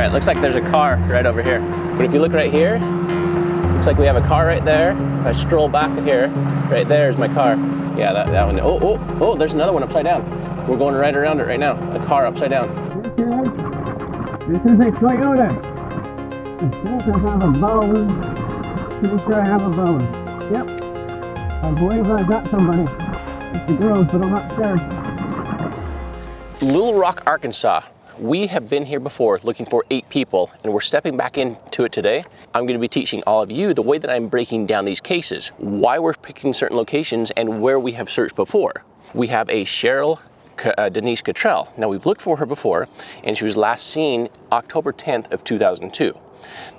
right, looks like there's a car right over here. But if you look right here, looks like we have a car right there. If I stroll back here, right there is my car. Yeah, that one. Oh, there's another one upside down. We're going right around it right now. A car upside down. This is a Toyota. I think I have a bone. Pretty sure I have a bone. Yep. I believe I got somebody. It's the girls, but I'm not sure. Little Rock, Arkansas. We have been here before looking for 8 people, and we're stepping back into it today. I'm going to be teaching all of you the way that I'm breaking down these cases, why we're picking certain locations, and where we have searched before. We have a Cheryl Denise Cottrell. Now, we've looked for her before, and she was last seen October 10th of 2002.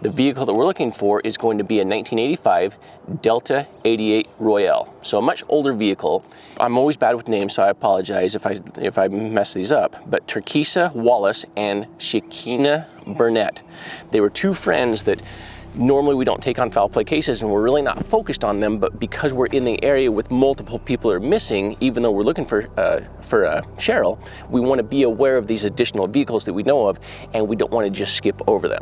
The vehicle that we're looking for is going to be a 1985 Delta 88 Royale, so a much older vehicle. I'm always bad with names, so I apologize if I mess these up. But Terissa, Wallace, and Shekina, Bernett. They were 2 friends that normally we don't take on foul play cases, and we're really not focused on them, but because we're in the area with multiple people are missing, even though we're looking for Cheryl, we want to be aware of these additional vehicles that we know of, and we don't want to just skip over them.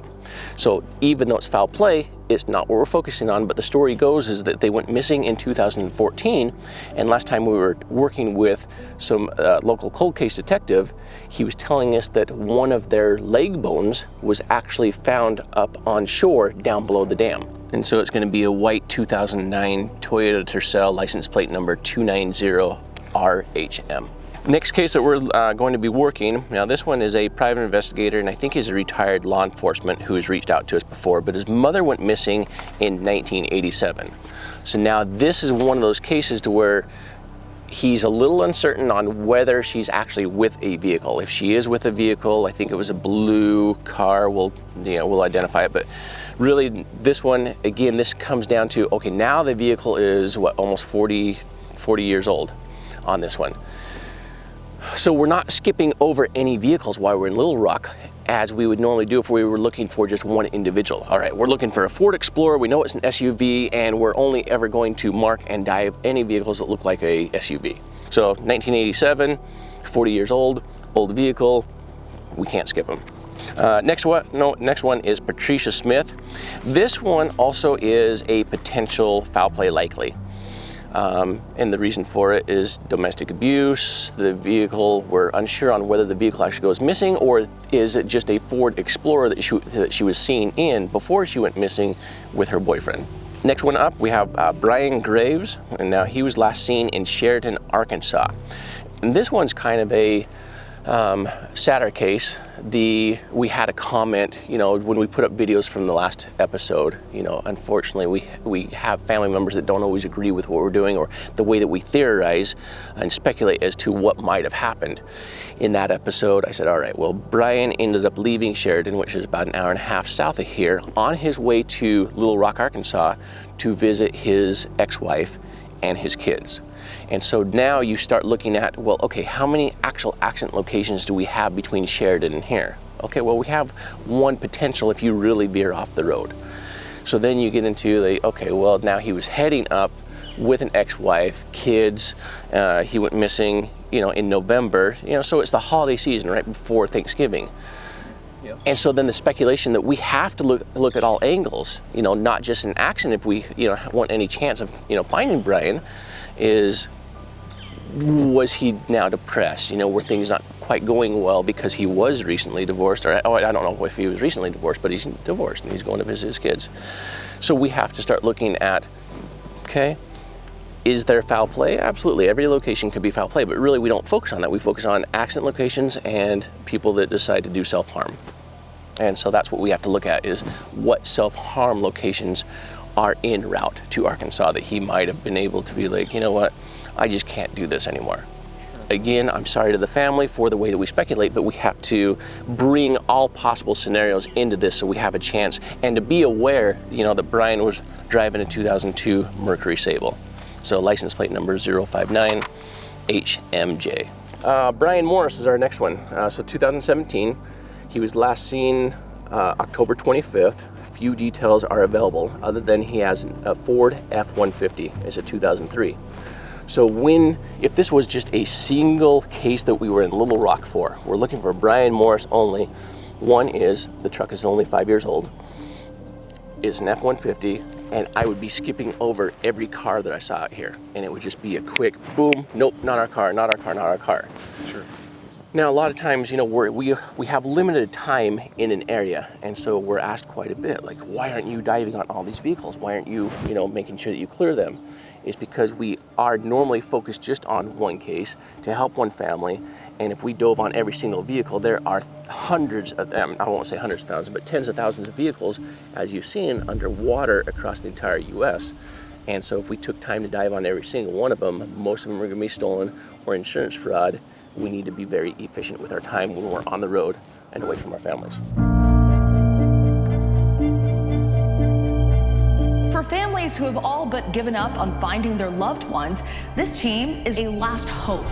So even though it's foul play, it's not what we're focusing on, but the story goes is that they went missing in 2014, and last time we were working with some local cold case detective, he was telling us that one of their leg bones was actually found up on shore down below the dam. And so it's going to be a white 2009 Toyota Tercel, license plate number 290RHM. Next case that we're going to be working, now this one is a private investigator, and I think he's a retired law enforcement who has reached out to us before, but his mother went missing in 1987. So now this is one of those cases to where he's a little uncertain on whether she's actually with a vehicle. If she is with a vehicle, I think it was a blue car, we'll identify it, but really this one, again, this comes down to, okay, now the vehicle is what, almost 40 years old on this one. So we're not skipping over any vehicles while we're in Little Rock as we would normally do if we were looking for just one individual. All right, we're looking for a Ford Explorer, we know it's an SUV, and we're only ever going to mark and dive any vehicles that look like a SUV. So 1987, 40 years old vehicle, we can't skip them. Next one is Patricia Smith. This one also is a potential foul play likely. And the reason for it is domestic abuse. The vehicle, we're unsure on whether the vehicle actually goes missing, or is it just a Ford Explorer that she was seen in before she went missing with her boyfriend. Next one up, we have Brian Graves, and now he was last seen in Sheridan, Arkansas. And this one's kind of a sadder case. We had a comment, when we put up videos from the last episode, unfortunately we have family members that don't always agree with what we're doing or the way that we theorize and speculate as to what might have happened. In that episode, I said, all right, well, Brian ended up leaving Sheridan, which is about an hour and a half south of here, on his way to Little Rock, Arkansas to visit his ex-wife and his kids. And so now you start looking at, well, okay, how many actual accident locations do we have between Sheridan and here? Okay, well, we have one potential if you really veer off the road. So then you get into okay, well, now he was heading up with an ex-wife, kids, he went missing, in November, so it's the holiday season right before Thanksgiving. Yep. And so then the speculation that we have to look at all angles, not just an accident if we, want any chance of, finding Brian, was he now depressed? Were things not quite going well because he was recently divorced? Or I don't know if he was recently divorced, but he's divorced and he's going to visit his kids. So we have to start looking at, okay, is there foul play? Absolutely, every location could be foul play, but really we don't focus on that. We focus on accident locations and people that decide to do self-harm. And so that's what we have to look at, is what self-harm locations are en route to Arkansas that he might have been able to be like, you know what, I just can't do this anymore. Again, I'm sorry to the family for the way that we speculate, but we have to bring all possible scenarios into this so we have a chance, and to be aware, that Brian was driving a 2002 Mercury Sable. So license plate number 059HMJ. Brian Morris is our next one. So 2017, he was last seen October 25th. Few details are available other than he has a Ford F-150. It's a 2003. So if this was just a single case that we were in Little Rock for, we're looking for Brian Morris only, One is the truck is only 5 years old, it's an F-150, and I would be skipping over every car that I saw out here, and it would just be a quick boom, nope, not our car, not our car, not our car. Sure. Now, a lot of times, you know, we have limited time in an area, and so we're asked quite a bit, like, why aren't you diving on all these vehicles? Why aren't you, you know, making sure that you clear them? It's because we are normally focused just on one case to help one family, and if we dove on every single vehicle, there are hundreds of them, I won't say hundreds of thousands, but tens of thousands of vehicles, as you've seen, underwater across the entire US. And so if we took time to dive on every single one of them, most of them are gonna be stolen or insurance fraud. We need to be very efficient with our time when we're on the road and away from our families. For families who have all but given up on finding their loved ones, this team is a last hope.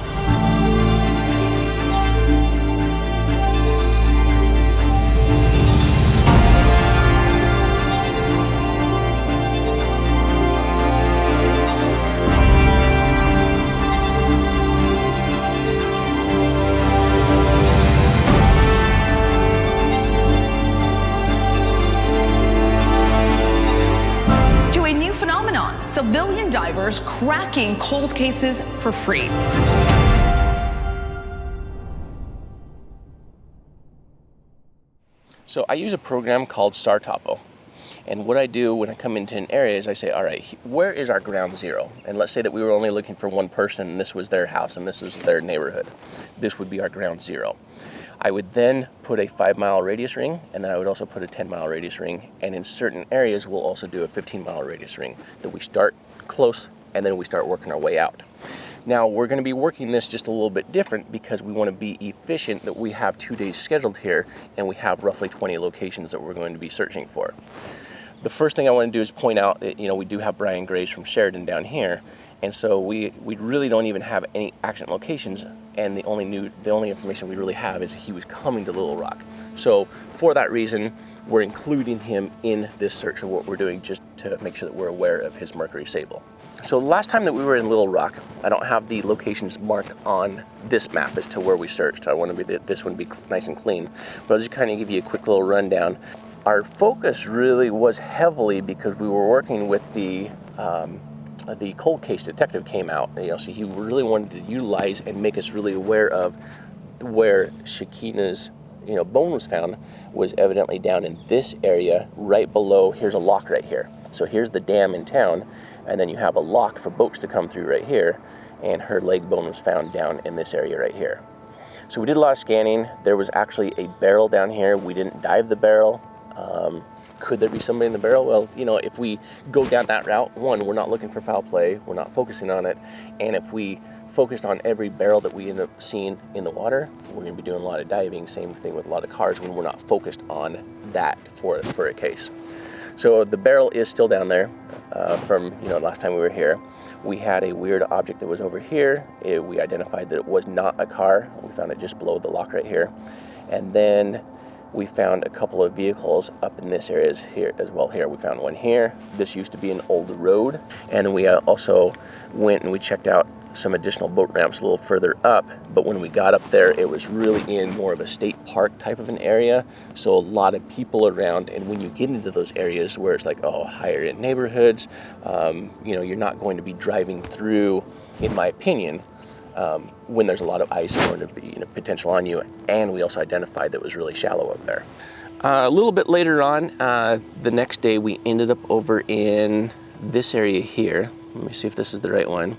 Civilian divers cracking cold cases for free. So I use a program called StarTopo. And what I do when I come into an area is I say, all right, where is our ground zero? And let's say that we were only looking for one person and this was their house and this was their neighborhood. This would be our ground zero. I would then put a 5-mile radius ring, and then I would also put a 10-mile radius ring, and in certain areas we'll also do a 15-mile radius ring, that we start close and then we start working our way out. Now we're going to be working this just a little bit different because we want to be efficient, that we have 2 days scheduled here and we have roughly 20 locations that we're going to be searching for. The first thing I want to do is point out that, you know, we do have Brian Graves from Sheridan down here, and so we really don't even have any accident locations, and the only information we really have is he was coming to Little Rock. So for that reason, we're including him in this search of what we're doing, just to make sure that we're aware of his Mercury Sable. So the last time that we were in Little Rock, I don't have the locations marked on this map as to where we searched. I want to be this one be nice and clean, but I'll just kind of give you a quick little rundown. Our focus really was heavily because we were working with the cold case detective came out, you know, so he really wanted to utilize and make us really aware of where Shekina's, you know, bone was found, was evidently down in this area right below. Here's a lock right here. So here's the dam in town, and then you have a lock for boats to come through right here, and her leg bone was found down in this area right here. So we did a lot of scanning. There was actually a barrel down here. We didn't dive the barrel. Could there be somebody in the barrel? Well, you know, if we go down that route, one, we're not looking for foul play, we're not focusing on it, and if we focused on every barrel that we end up seeing in the water, we're going to be doing a lot of diving. Same thing with a lot of cars when we're not focused on that for a case. So the barrel is still down there from, you know, last time we were here. We had a weird object that was over here. We identified that it was not a car. We found it just below the lock right here. And then we found a couple of vehicles up in this area here as well. Here we found one here. This used to be an old road, and we also went and we checked out some additional boat ramps a little further up, but when we got up there, it was really in more of a state park type of an area, so a lot of people around. And when you get into those areas where it's like, oh, higher end neighborhoods, you know, you're not going to be driving through, in my opinion, when there's a lot of ice going to be, you know, potential on you. And we also identified that it was really shallow up there. A little bit later on, the next day, we ended up over in this area here. Let me see if this is the right one.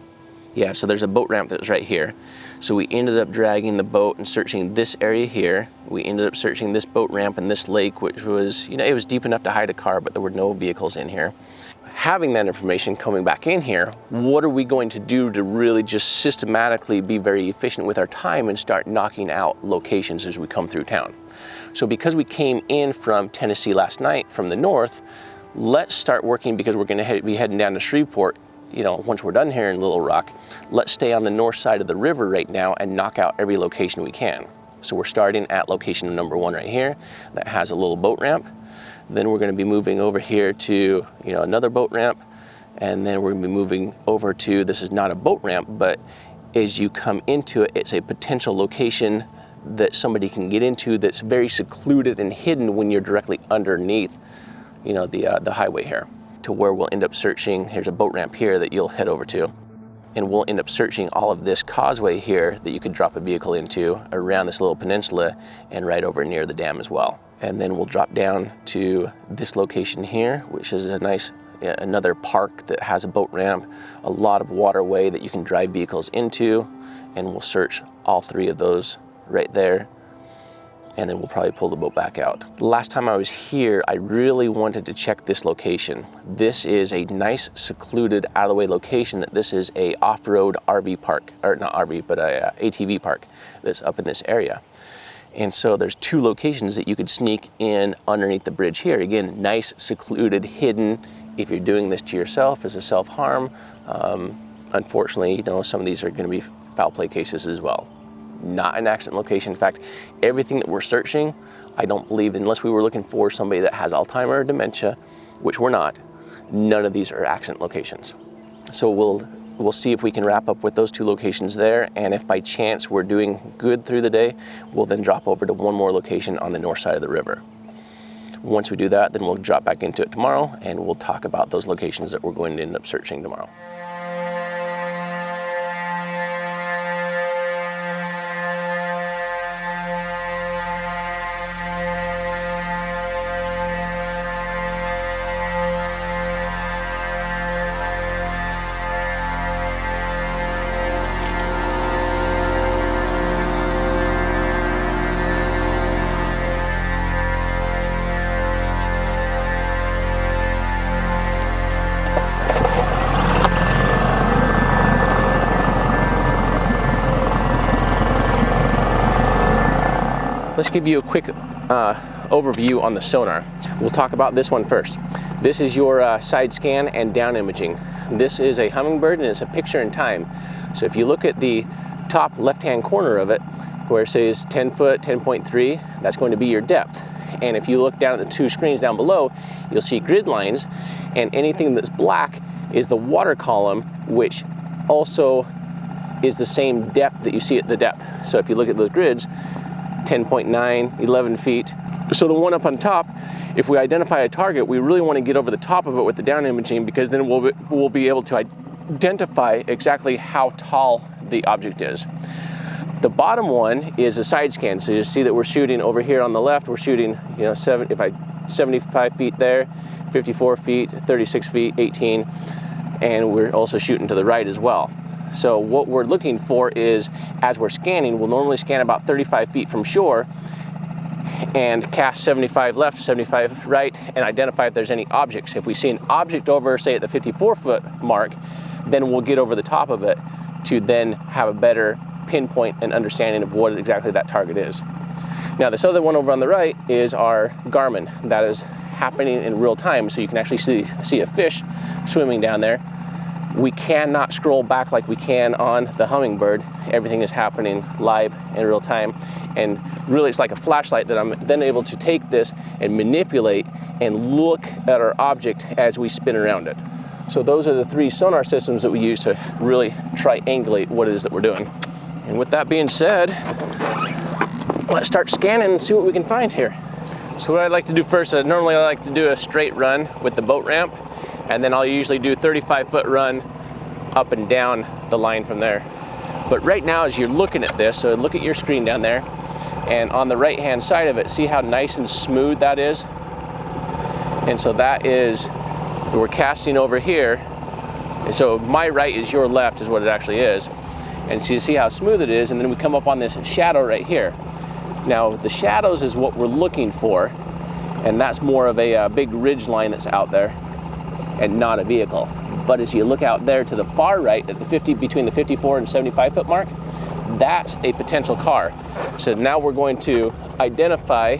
Yeah, so there's a boat ramp that was right here. So we ended up dragging the boat and searching this area here. We ended up searching this boat ramp and this lake, which was, you know, it was deep enough to hide a car, but there were no vehicles in here. Having that information coming back in here, what are we going to do to really just systematically be very efficient with our time and start knocking out locations as we come through town? So because we came in from Tennessee last night from the north, let's start working, because we're going to be heading down to Shreveport. You know, once we're done here in Little Rock, let's stay on the north side of the river right now and knock out every location we can. So we're starting at location number 1 right here that has a little boat ramp. Then we're going to be moving over here to, you know, another boat ramp, and then we're going to be moving over to, this is not a boat ramp, but as you come into it, it's a potential location that somebody can get into that's very secluded and hidden when you're directly underneath, you know, the highway here, to where we'll end up searching. Here's a boat ramp here that you'll head over to, and we'll end up searching all of this causeway here that you could drop a vehicle into around this little peninsula and right over near the dam as well. And then we'll drop down to this location here, which is a nice, another park that has a boat ramp, a lot of waterway that you can drive vehicles into, and we'll search all three of those right there. And then we'll probably pull the boat back out. Last time I was here, I really wanted to check this location. This is a nice, secluded, out of the way location. This is a off-road RV park, or not RV, but a ATV park that's up in this area. And so there's two locations that you could sneak in underneath the bridge here. Again, nice, secluded, hidden. If you're doing this to yourself as a self-harm, unfortunately, you know, some of these are gonna be foul play cases as well. Not an accident location. In fact, everything that we're searching, I don't believe, unless we were looking for somebody that has Alzheimer's or dementia, which we're not, none of these are accident locations. So we'll see if we can wrap up with those two locations there, and if by chance we're doing good through the day, we'll then drop over to one more location on the north side of the river. Once we do that, then we'll drop back into it tomorrow, and we'll talk about those locations that we're going to end up searching tomorrow. Let's give you a quick overview on the sonar. We'll talk about this one first. This is your side scan and down imaging. This is a Hummingbird, and it's a picture in time. So if you look at the top left-hand corner of it, where it says 10 foot, 10.3, that's going to be your depth. And if you look down at the two screens down below, you'll see grid lines, and anything that's black is the water column, which also is the same depth that you see at the depth. So if you look at those grids, 10.9, 11 feet. So the one up on top, if we identify a target, we really want to get over the top of it with the down imaging, because then we'll be able to identify exactly how tall the object is. The bottom one is a side scan. So you see that we're shooting over here on the left, we're shooting, you know, 75 feet there, 54 feet, 36 feet, 18, and we're also shooting to the right as well. So what we're looking for is, as we're scanning, we'll normally scan about 35 feet from shore and cast 75 left, 75 right, and identify if there's any objects. If we see an object over, say, at the 54-foot mark, then we'll get over the top of it to then have a better pinpoint and understanding of what exactly that target is. Now, this other one over on the right is our Garmin. That is happening in real time, so you can actually see a fish swimming down there. We cannot scroll back like we can on the Hummingbird. Everything is happening live in real time. And really, it's like a flashlight that I'm then able to take this and manipulate and look at our object as we spin around it. So those are the three sonar systems that we use to really triangulate what it is that we're doing. And with that being said, let's start scanning and see what we can find here. So what I'd like to do first, normally I like to do a straight run with the boat ramp, and then I'll usually do 35-foot run up and down the line from there. But right now, as you're looking at this, so look at your screen down there, and on the right-hand side of it, see how nice and smooth that is? And so that is, we're casting over here. So my right is your left is what it actually is. And so you see how smooth it is, and then we come up on this shadow right here. Now, the shadows is what we're looking for, and that's more of a big ridge line that's out there, and not a vehicle. But as you look out there to the far right, at the between the 54 and 75-foot mark, that's a potential car. So now we're going to identify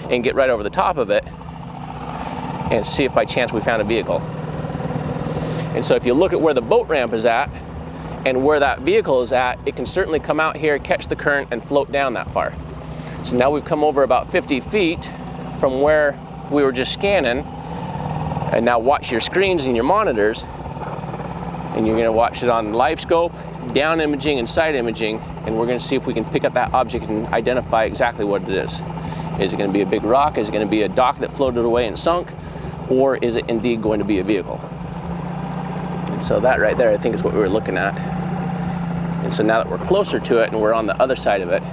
and get right over the top of it and see if by chance we found a vehicle. And so if you look at where the boat ramp is at and where that vehicle is at, it can certainly come out here, catch the current, and float down that far. So now we've come over about 50 feet from where we were just scanning. And now watch your screens and your monitors, and you're gonna watch it on live scope, down imaging and side imaging, and we're going to see if we can pick up that object and identify exactly what it is. Is it going to be a big rock? Is it going to be a dock that floated away and sunk? Or is it indeed going to be a vehicle? And so that right there, I think, is what we were looking at. And so now that we're closer to it and we're on the other side of it,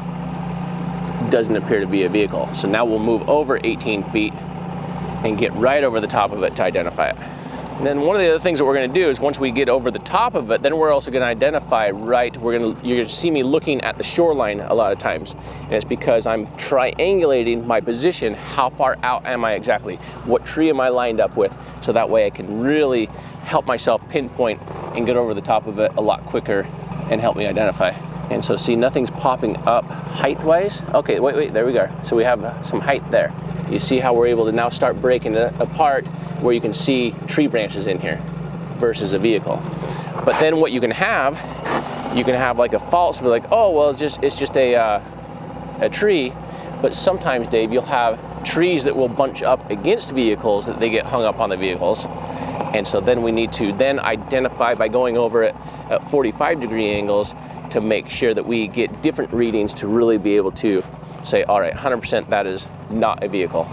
it doesn't appear to be a vehicle. So now we'll move over 18 feet and get right over the top of it to identify it. And then one of the other things that we're going to do is once we get over the top of it, then we're also going to identify you're going to see me looking at the shoreline a lot of times. And it's because I'm triangulating my position. How far out am I exactly? What tree am I lined up with? So that way I can really help myself pinpoint and get over the top of it a lot quicker and help me identify. And so see, nothing's popping up height-wise. Okay, wait, there we go. So we have some height there. You see how we're able to now start breaking it apart where you can see tree branches in here versus a vehicle. But then what you can have like a false, be like, oh, well, it's just a tree. But sometimes, Dave, you'll have trees that will bunch up against vehicles that they get hung up on the vehicles. And so then we need to then identify by going over it at 45-degree angles to make sure that we get different readings to really be able to say, all right, 100% that is not a vehicle,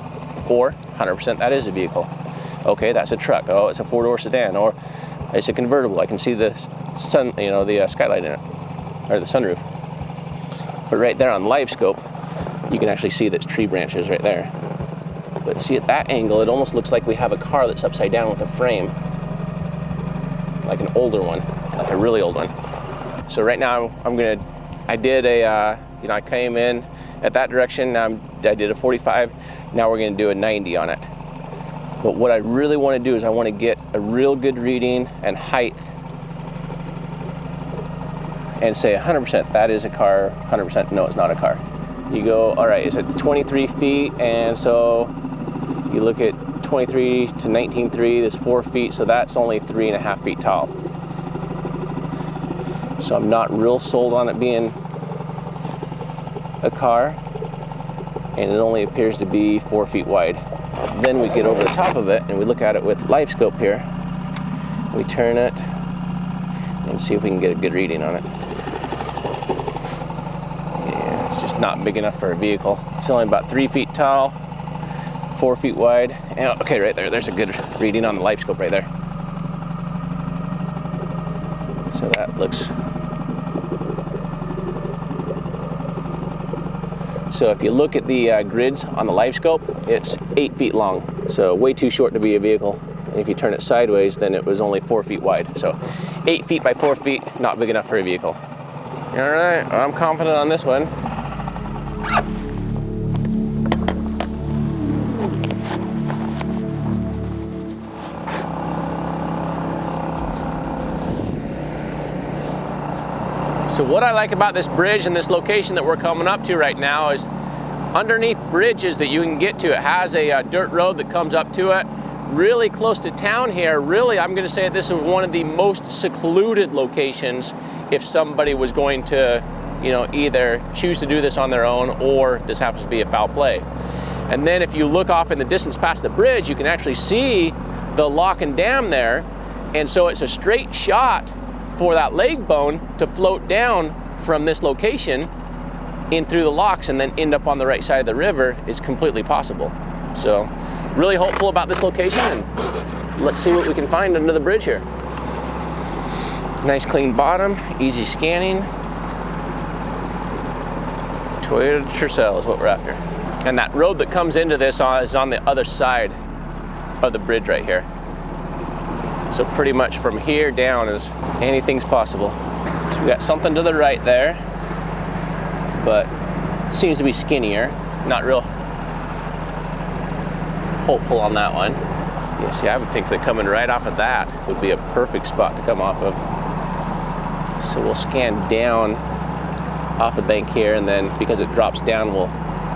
or 100% that is a vehicle. Okay, that's a truck. Oh, it's a four-door sedan, or it's a convertible. I can see the sun, the skylight in it, or the sunroof. But right there on live scope, you can actually see that's tree branches right there. But see, at that angle, it almost looks like we have a car that's upside down with a frame, like an older one, like a really old one. So right now, I came in at that direction. I did a 45. Now we're going to do a 90 on it. But what I really want to do is I want to get a real good reading and height and say 100% that is a car, 100% no, it's not a car. You go, all right, it's at 23 feet, and so you look at 23 to 19.3, that's 4 feet, so that's only 3.5 feet tall. So I'm not real sold on it being a car, and it only appears to be 4 feet wide. Then we get over the top of it and we look at it with live scope here. We turn it and see if we can get a good reading on it. Yeah, it's just not big enough for a vehicle. It's only about 3 feet tall, 4 feet wide. And, okay, right there, there's a good reading on the live scope right there. So that looks. So if you look at the grids on the live scope, it's 8 feet long, so way too short to be a vehicle. And if you turn it sideways, then it was only 4 feet wide. So 8 feet by 4 feet, not big enough for a vehicle. All right, I'm confident on this one. So what I like about this bridge and this location that we're coming up to right now is underneath bridges that you can get to. It has a dirt road that comes up to it. Really close to town here. Really, I'm going to say this is one of the most secluded locations if somebody was going to, either choose to do this on their own or this happens to be a foul play. And then if you look off in the distance past the bridge, you can actually see the lock and dam there. And so it's a straight shot for that leg bone to float down from this location in through the locks and then end up on the right side of the river is completely possible. So really hopeful about this location, and let's see what we can find under the bridge here. Nice clean bottom, easy scanning. Toyota Tercel is what we're after. And that road that comes into this is on the other side of the bridge right here. So pretty much from here down is anything's possible. So we got something to the right there, but it seems to be skinnier. Not real hopeful on that one. Yeah, see, I would think that coming right off of that would be a perfect spot to come off of. So we'll scan down off the bank here, and then because it drops down, we'll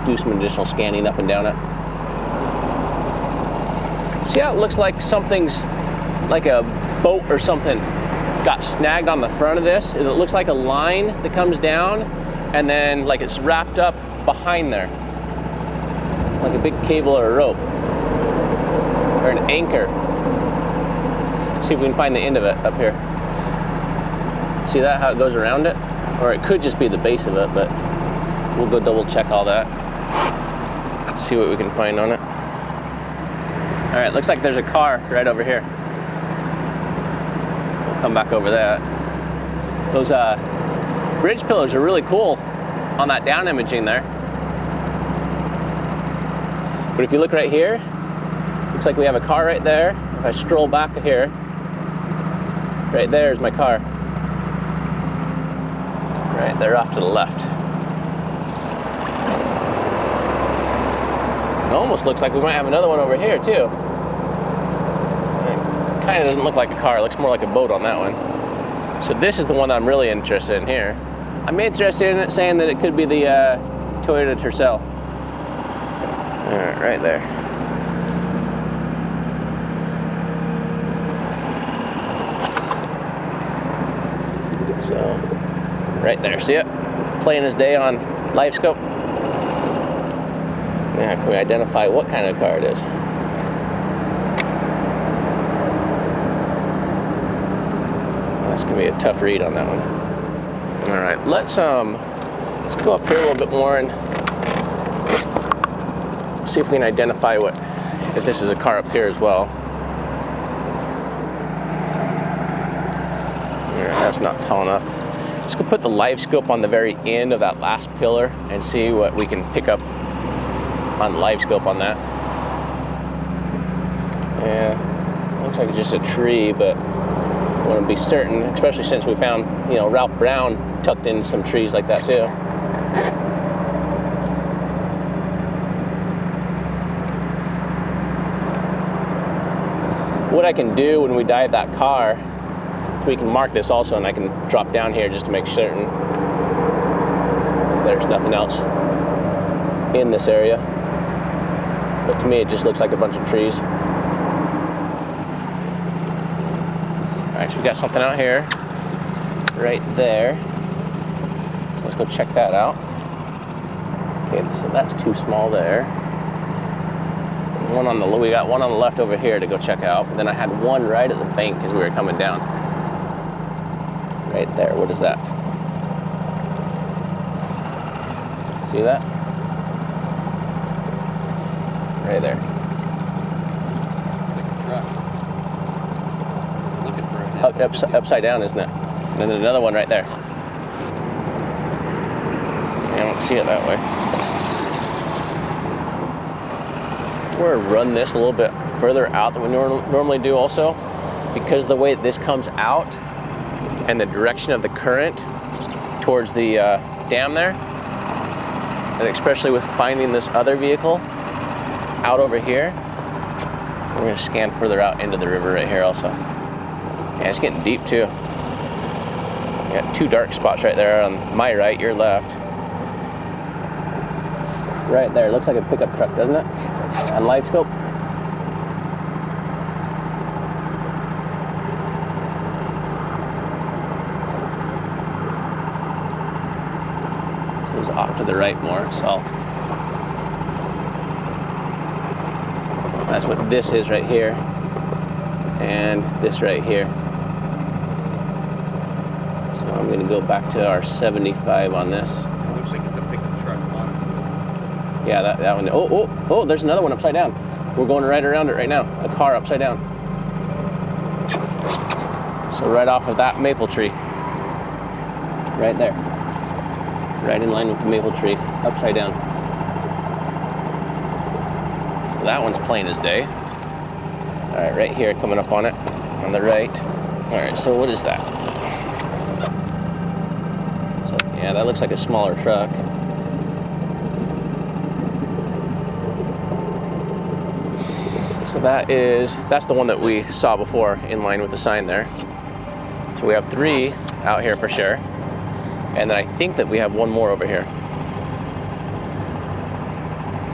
do some additional scanning up and down it. See how it looks like something's like a boat or something got snagged on the front of this? It looks like a line that comes down and then like it's wrapped up behind there, like a big cable or a rope or an anchor. See if we can find the end of it up here. See that, how it goes around it? Or it could just be the base of it, but we'll go double check all that. See what we can find on it. All right, looks like there's a car right over here. We'll come back over that. Those bridge pillars are really cool on that down imaging there. But if you look right here, looks like we have a car right there. If I stroll back here, right there is my car. Right there off to the left. It almost looks like we might have another one over here too. It kind of doesn't look like a car, it looks more like a boat on that one. So this is the one that I'm really interested in here. I'm interested in it saying that it could be the Toyota Tercel. All right, right there. So, right there, see it? Plain as day on live scope. Now, can we identify what kind of car it is? That's gonna be a tough read on that one. All right, let's go up here a little bit more and see if we can identify if this is a car up here as well. All right, that's not tall enough. Let's go put the live scope on the very end of that last pillar and see what we can pick up on live scope on that. Yeah, looks like it's just a tree, but I want to be certain, especially since we found, you know, Ralph Brown tucked in some trees like that too. What I can do when we dive that car, we can mark this also, and I can drop down here just to make certain there's nothing else in this area. But to me, it just looks like a bunch of trees. All right, so we got something out here, right there. So let's go check that out. Okay, so that's too small there. We got one on the left over here to go check out. But then I had one right at the bank as we were coming down. Right there, what is that? See that? Right there. It's like a truck. Looking for it. Upside down, isn't it? And then another one right there. I don't see it that way. We're gonna run this a little bit further out than we normally do also, because the way that this comes out and the direction of the current towards the dam there, and especially with finding this other vehicle out over here, we're gonna scan further out into the river right here also. Yeah, it's getting deep too. You got two dark spots right there on my right, your left. Right there, looks like a pickup truck, doesn't it? On live scope. So it's off to the right more, so that's what this is right here, and this right here. So I'm going to go back to our 75 on this. Looks like it's a pickup truck on its wheels. Yeah, that one. Oh, there's another one upside down. We're going right around it right now. A car upside down. So right off of that maple tree. Right there. Right in line with the maple tree, upside down. So that one's plain as day. All right, right here, coming up on it, on the right. All right, so what is that? So yeah, that looks like a smaller truck. So that's the one that we saw before in line with the sign there. So we have 3 out here for sure. And then I think that we have one more over here.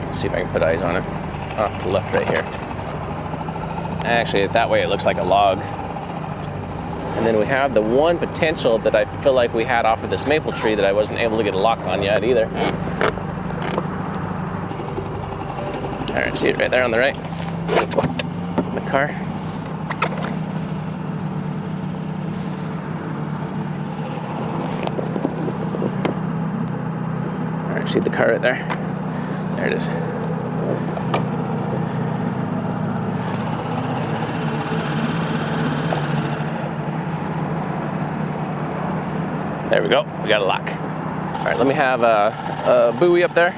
Let's see if I can put eyes on it. Off to the left right here. Actually, that way it looks like a log. And then we have the one potential that I feel like we had off of this maple tree that I wasn't able to get a lock on yet either. All right, see it right there on the right? In the car. See the car right there? There it is. There we go. We got a lock. All right, let me have a buoy up there.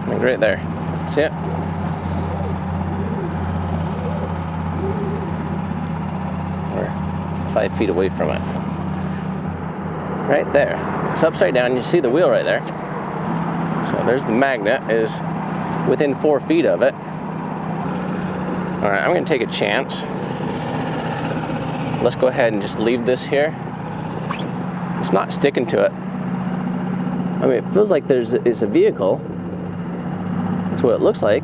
Like right there. See it? We're 5 feet away from it. Right there. It's upside down. You see the wheel right there. So there's the magnet, is within 4 feet of it. All right, I'm gonna take a chance. Let's go ahead and just leave this here. It's not sticking to it. I mean, it feels like it's a vehicle. That's what it looks like.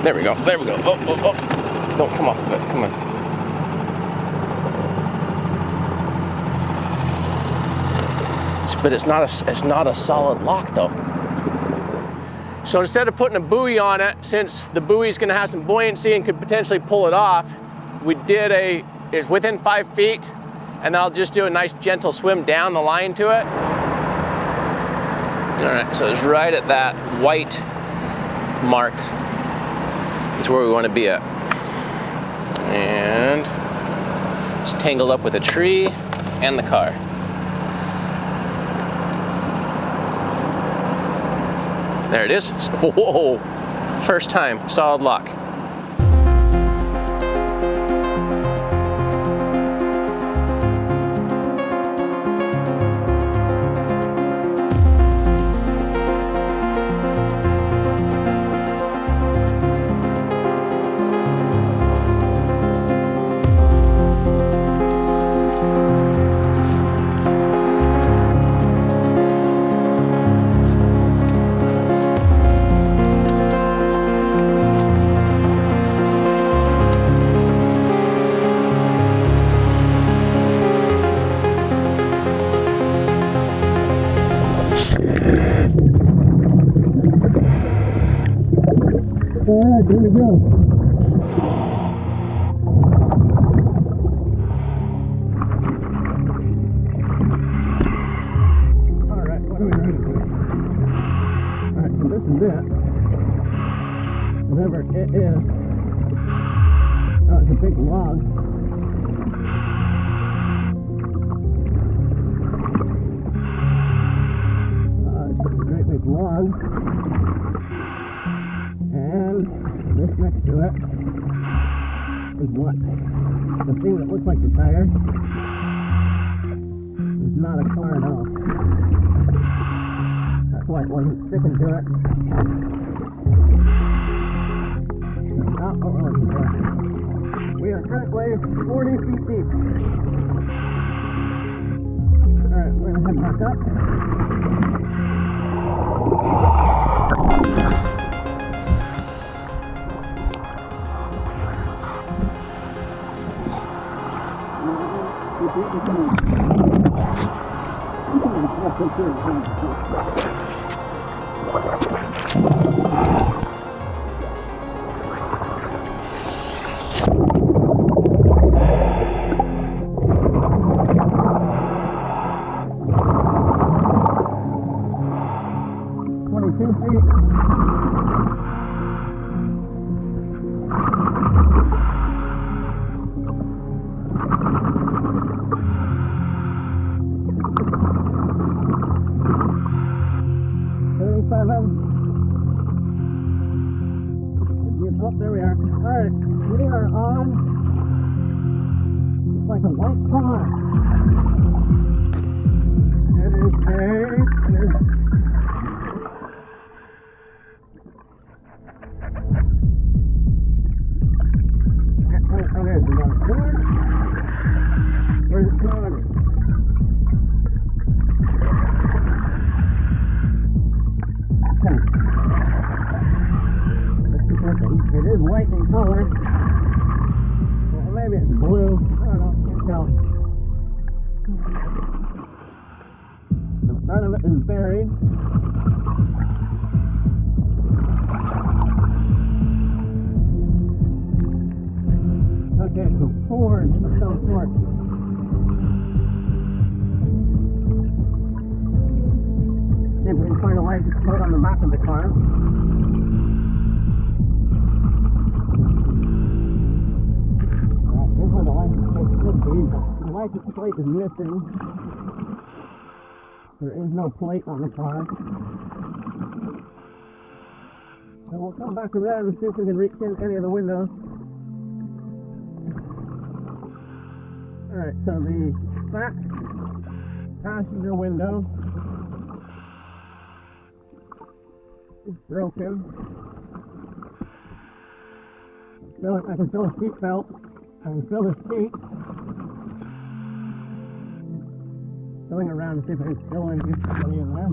There we go, there we go. Oh, oh, oh. Don't come off of it, come on. But it's not a solid lock though. So instead of putting a buoy on it, since the buoy is gonna have some buoyancy and could potentially pull it off, we did it's within 5 feet, and I'll just do a nice gentle swim down the line to it. All right, so it's right at that white mark. It's where we want to be at. And it's tangled up with a tree and the car. There it is. Whoa, first time, solid lock. Alright, here we go. Alright, what are we ready for? Alright, so this is it. Whatever it is. Oh, it's a big log. It's a great big log. And this next to it is what? The thing that looks like the tire is not a car at all. That's why it wasn't sticking to it. Not what we're looking for. We are currently 40 feet deep. Alright, we're gonna head back up. Oh, there we are. Alright, we are on. It's like a white car. It is where's it going? It is white in color. Well, maybe it's blue. I don't know. Can't tell. The front of it is buried. work. See if we can find a license plate on the back of the car. Alright, here's where the license plate should be, but the license plate is missing. There is no plate on the car. So we'll come back around and see if we can reach in any of the windows. Alright, so the back passenger window is broken. I can feel a seat belt. I can feel the seat. Going around to see if I can still get somebody in there.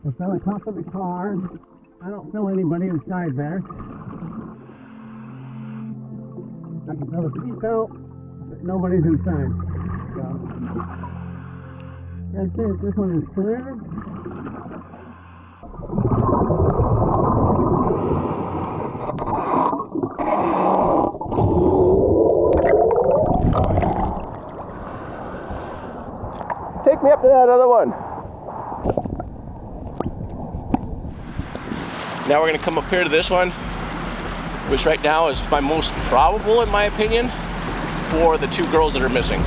I feel the top of the car. I don't feel anybody inside there. I can feel the seat belt, but nobody's inside. So that's it. This one is clear. Take me up to that other one. Now we're going to come up here to this one, which right now is my most probable, in my opinion, for the two girls that are missing.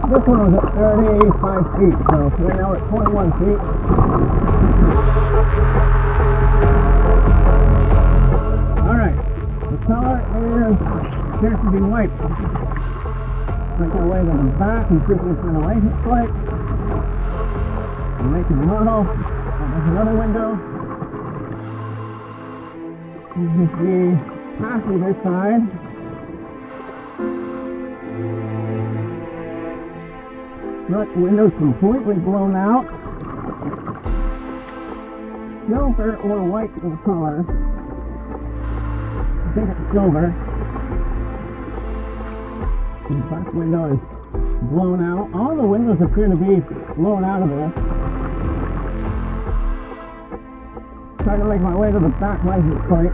This one was at 35 feet, so right now we're at 21 feet. Alright, the color appears to be white. Make our way to the back and see if we can find a license plate. Make the model. There's another window. This is the passenger side. Front window's completely blown out. Silver or white in color. I think it's silver. The back window is blown out. All the windows appear to be blown out of this. Trying to make my way to the back license plate.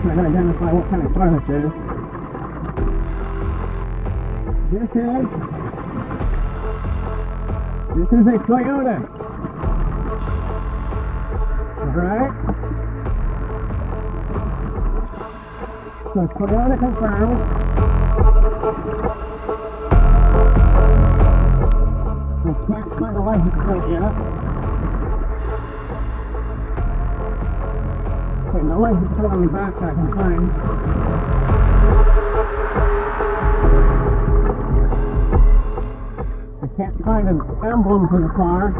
Trying to identify what kind of car this is. This is a Toyota. Alright. So Toyota confirmed. I can't find a license plate yet. Okay, no license plate on the back I can find. Can't find an emblem for the car,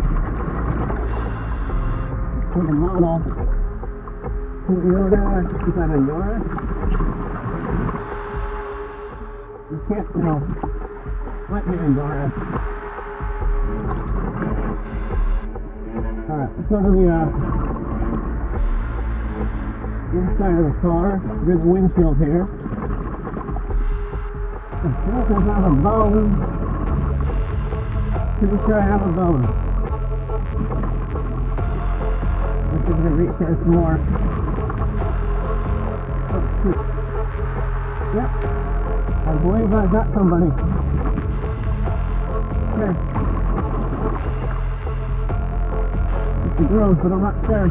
for the model. Toyota, is that a Yaris? You can't tell. Might be a Yaris. Alright, let's go to the inside of the car. Here's the windshield here. I think I have a bone. Pretty sure I have a bone. Let's see if we can reach there some more. Oh, shoot. Yep. I believe I got somebody. Okay. It's the girls, but I'm not sure.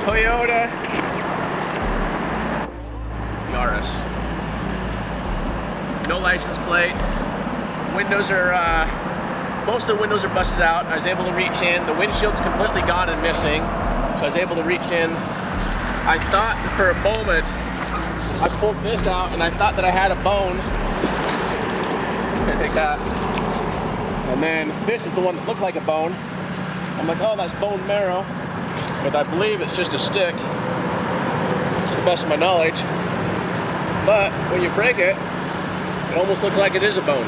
Toyota Yaris. No license plate. Windows are, most of the windows are busted out. I was able to reach in. The windshield's completely gone and missing. So I was able to reach in. I thought for a moment, I pulled this out and I thought that I had a bone. Here, take that. And then this is the one that looked like a bone. I'm like, oh, that's bone marrow. But I believe it's just a stick, to the best of my knowledge. But when you break it, it almost looks like it is a bone.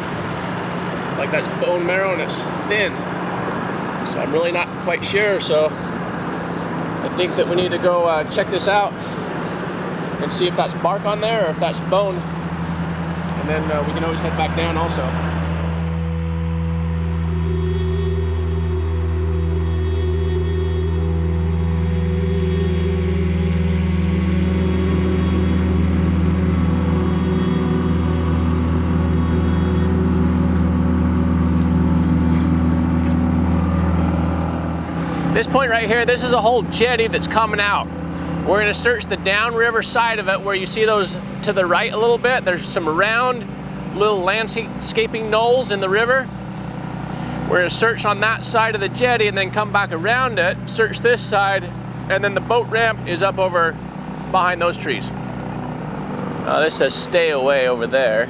Like that's bone marrow and it's thin. So I'm really not quite sure. So I think that we need to go check this out and see if that's bark on there or if that's bone. And then we can always head back down also. This point right here, this is a whole jetty that's coming out. We're gonna search the downriver side of it where you see those to the right a little bit. There's some round little landscaping knolls in the river. We're gonna search on that side of the jetty and then come back around it, search this side, and then the boat ramp is up over behind those trees. This says stay away over there,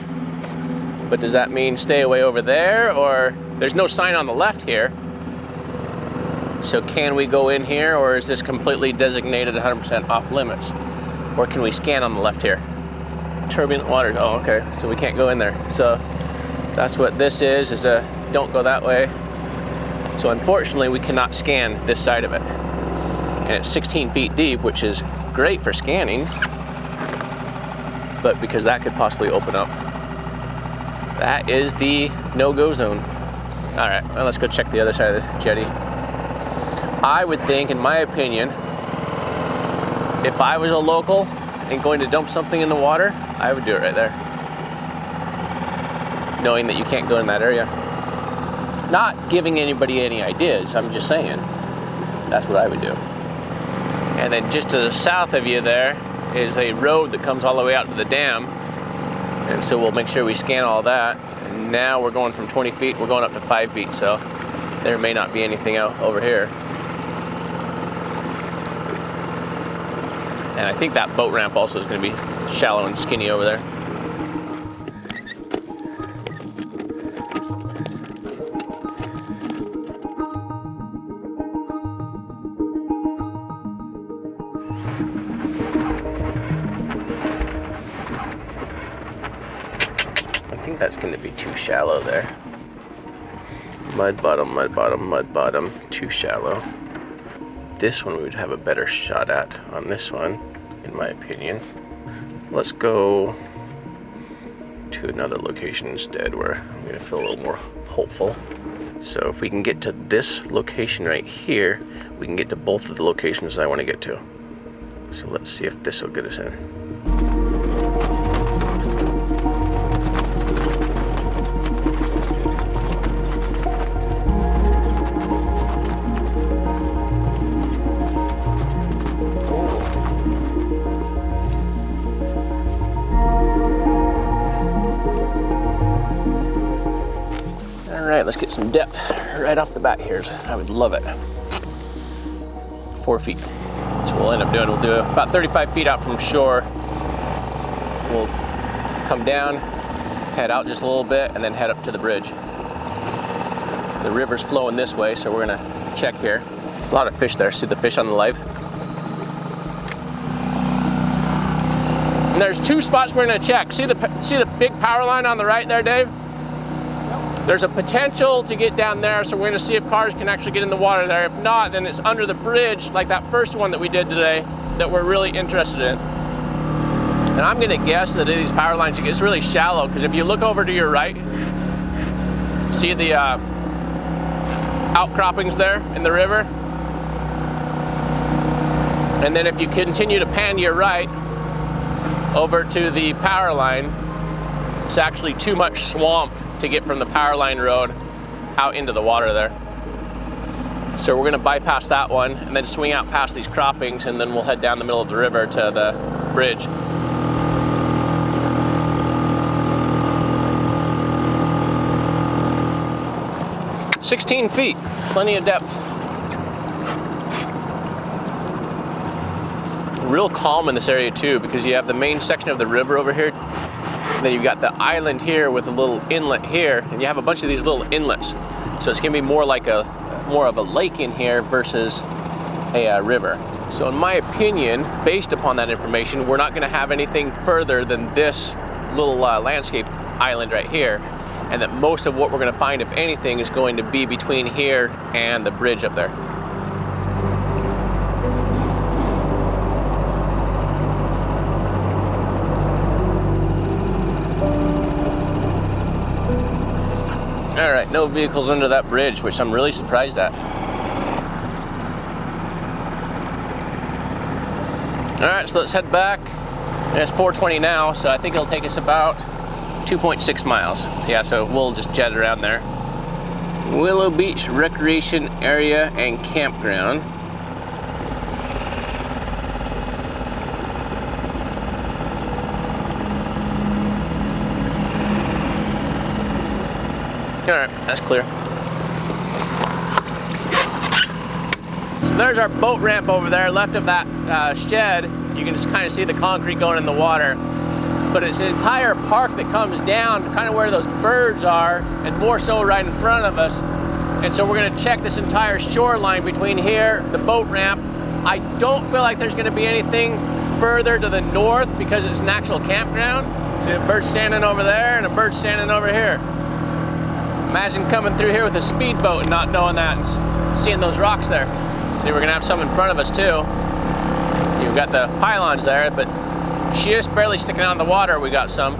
but does that mean stay away over there, or there's no sign on the left here? So can we go in here, or is this completely designated 100% off limits? Or can we scan on the left here? Turbulent waters, oh, okay, so we can't go in there. So that's what this is a don't go that way. So unfortunately, we cannot scan this side of it. And it's 16 feet deep, which is great for scanning, but because that could possibly open up. That is the no-go zone. All right, well, let's go check the other side of the jetty. I would think, in my opinion, if I was a local and going to dump something in the water, I would do it right there. Knowing that you can't go in that area. Not giving anybody any ideas, I'm just saying. That's what I would do. And then just to the south of you there is a road that comes all the way out to the dam. And so we'll make sure we scan all that. And now we're going from 20 feet, we're going up to 5 feet, so there may not be anything out over here. And I think that boat ramp also is going to be shallow and skinny over there. I think that's going to be too shallow there. Mud bottom, mud bottom, mud bottom, too shallow. This one we would have a better shot at on this one, in my opinion. Let's go to another location instead where I'm going to feel a little more hopeful. So if we can get to this location right here, we can get to both of the locations I want to get to. So let's see if this will get us in. Alright, let's get some depth right off the bat here. I would love it. 4 feet. So we'll end up doing, we'll do about 35 feet out from shore. We'll come down, head out just a little bit, and then head up to the bridge. The river's flowing this way, so we're gonna check here. A lot of fish there. See the fish on the live? And there's two spots we're gonna check. See the big power line on the right there, Dave? There's a potential to get down there, so we're gonna see if cars can actually get in the water there. If not, then it's under the bridge, like that first one that we did today, that we're really interested in. And I'm gonna guess that these power lines, it's really shallow, because if you look over to your right, see the outcroppings there in the river? And then if you continue to pan to your right, over to the power line, it's actually too much swamp to get from the power line road out into the water there. So we're gonna bypass that one and then swing out past these croppings, and then we'll head down the middle of the river to the bridge. "16 feet, plenty of depth." Real calm in this area too, because you have the main section of the river over here, then you've got the island here with a little inlet here, and you have a bunch of these little inlets. So it's gonna be more of a lake in here versus a river. So in my opinion, based upon that information, we're not gonna have anything further than this little landscape island right here, and that most of what we're gonna find, if anything, is going to be between here and the bridge up there. All right, no vehicles under that bridge, which I'm really surprised at. All right, so let's head back. It's 4:20 now, so I think it'll take us about 2.6 miles. Yeah, so we'll just jet around there. Willow Beach Recreation Area and Campground. All right, that's clear. So there's our boat ramp over there, left of that shed. You can just kind of see the concrete going in the water. But it's an entire park that comes down kind of where those birds are, and more so right in front of us. And so we're gonna check this entire shoreline between here, the boat ramp. I don't feel like there's gonna be anything further to the north because it's an actual campground. So a bird standing over there and a bird standing over here. Imagine coming through here with a speedboat and not knowing that and seeing those rocks there. See, we're gonna have some in front of us too. You've got the pylons there, but just barely sticking out in the water, we got some.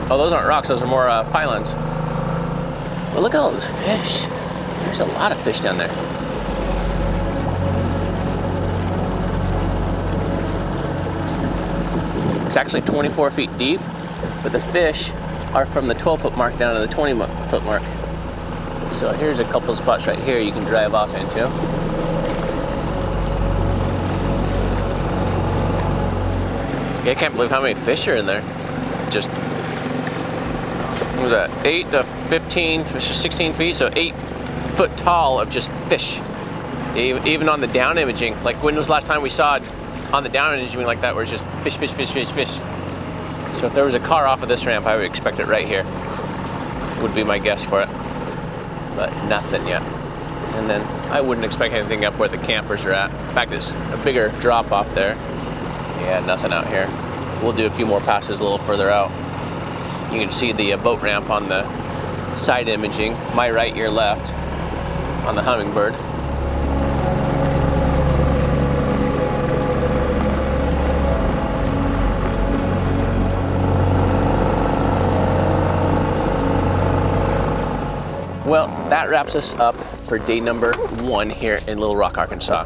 Oh, those aren't rocks, those are more pylons. Well, look at all those fish. There's a lot of fish down there. It's actually 24 feet deep, but the fish are from the 12-foot mark down to the 20-foot mark. So here's a couple of spots right here you can drive off into. Yeah, I can't believe how many fish are in there. Just, what was that, 8 to 15, 16 feet, so 8 foot tall of just fish. Even on the down imaging, like when was the last time we saw it on the down imaging like that, where it's just fish, fish, fish, fish, fish. So if there was a car off of this ramp, I would expect it right here. Would be my guess for it. But nothing yet. And then I wouldn't expect anything up where the campers are at. In fact, it's a bigger drop off there. Yeah, nothing out here. We'll do a few more passes a little further out. You can see the boat ramp on the side imaging, my right, your left, on the Hummingbird. Well, that wraps us up for day number 1 here in Little Rock, Arkansas.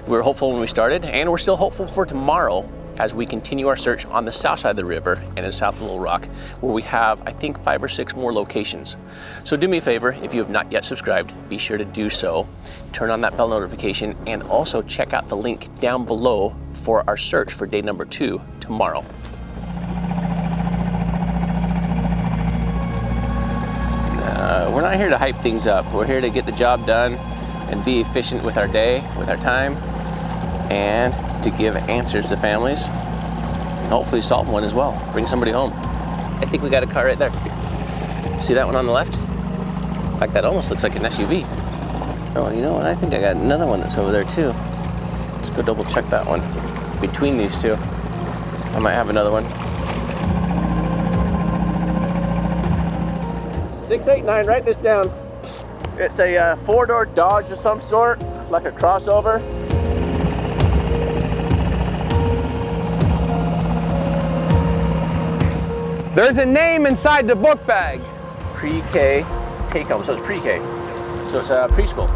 We were hopeful when we started, and we're still hopeful for tomorrow as we continue our search on the south side of the river and in South Little Rock, where we have, I think, 5 or 6 more locations. So do me a favor, if you have not yet subscribed, be sure to do so. Turn on that bell notification, and also check out the link down below for our search for day number 2 tomorrow. We're not here to hype things up. We're here to get the job done and be efficient with our day, with our time, and to give answers to families, and hopefully solve one as well. Bring somebody home. I think we got a car right there. See that one on the left? In fact, that almost looks like an SUV. Oh, you know what? I think I got another one that's over there too. Let's go double check that one. Between these two, I might have another one. 689, write this down. It's a 4-door Dodge of some sort, like a crossover. There's a name inside the book bag. Pre-K take home, so it's pre-K. So it's preschool.